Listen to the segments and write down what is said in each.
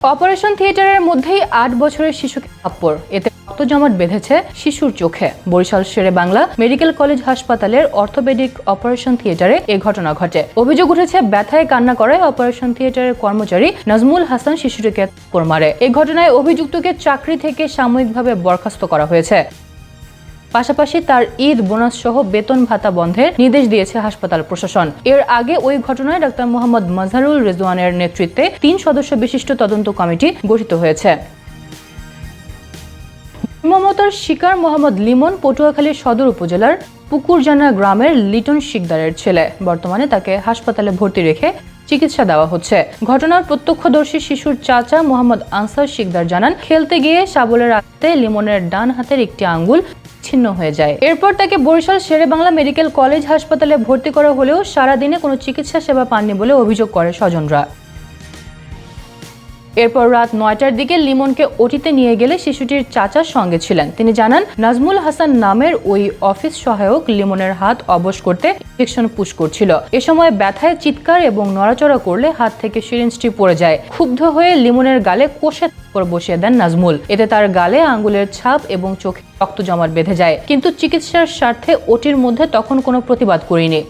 Operation থিয়েটারের মধ্যেই ৮ বছরের শিশুকে থাপ্পড়, এতে রক্তজমাট বেঁধেছে শিশুর চোখে। বরিশাল শেরে বাংলা মেডিকেল কলেজ হাসপাতালের অর্থোপেডিক অপারেশন থিয়েটারে এ ঘটনা ঘটে। অভিযোগ উঠেছে ব্যথায় কান্না করায় অপারেশন থিয়েটারের কর্মচারী নাজমুল হাসান শিশুটিকে থাপ্পড় মারে। এই ঘটনায় অভিযুক্তকে চাকরি থেকে সাময়িকভাবে বরখাস্ত করা হয়েছে। পাশাপাশি তার ঈদ বোনাস সহ বেতন ভাতা বন্ধের নির্দেশ দিয়েছে হাসপাতাল প্রশাসন। এর আগে ওই ঘটনায় ডাক্তার মোহাম্মদ মাজহারুল রেজওয়ানের নেতৃত্বে ৩ সদস্য বিশিষ্ট তদন্ত কমিটি গঠিত হয়েছে। নির্মমতার শিকার মোহাম্মদ লিমন পটুয়াখালী সদর উপজেলার পুকুরজানা গ্রামের লিটন শিকদারের ছেলে। বর্তমানে তাকে হাসপাতালে ভর্তি রেখে চিকিৎসা দেওয়া হচ্ছে। ঘটনার প্রত্যক্ষদর্শী শিশুর চাচা মোহাম্মদ আনসার শিকদার জানান, খেলতে গিয়ে শাবলের আঘাতে লিমনের ডান হাতের একটি আঙ্গুল ছিন্ন হয়ে যায়। এরপর তাকে বরিশাল শেরে বাংলা মেডিকেল কলেজ হাসপাতালে ভর্তি করা হলেও সারাদিনে কোনো চিকিৎসা সেবা পাননি বলে অভিযোগ করে স্বজনরা। এরপর রাত ৯টার দিকে লিমনকে ওটিতে নিয়ে গেলে শিশুটির চাচার সঙ্গে ছিলেন। তিনি জানান, নাজমুল হাসান নামের ওই অফিস সহায়ক লিমনের হাত অবশ করতে ইনজেকশন পুশ করছিল। এ সময় ব্যথায় চিৎকার এবং নড়াচড়া করলে হাত থেকে সিরিঞ্জটি পড়ে যায়। ক্ষুব্ধ হয়ে লিমনের গালে কষে থাপ্পড় বসিয়ে দেন নাজমুল। এতে তার গালে আঙ্গুলের ছাপ এবং চোখে রক্ত জমাট বেঁধে যায়। কিন্তু চিকিৎসার স্বার্থে ওটির মধ্যে তখন কোনো প্রতিবাদ করিনি।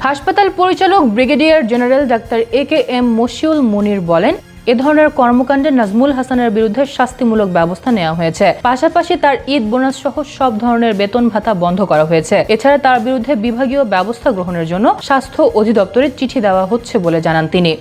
হাসপাতাল পরিচালক brigadier general doctor A K M. Mashiul Munir বলেন, এ ধরনের কর্মকাণ্ডে নাজমুল হাসানের বিরুদ্ধে শাস্তিমূলক ব্যবস্থা নেওয়া হয়েছে। পাশাপাশি তার ঈদ বোনাস সহ সব ধরনের বেতন ভাতা বন্ধ করা হয়েছে। এছাড়া তার বিরুদ্ধে বিভাগীয় ব্যবস্থা গ্রহণের জন্য স্বাস্থ্য অধিদপ্তরে চিঠি দেওয়া হচ্ছে বলে জানান তিনি।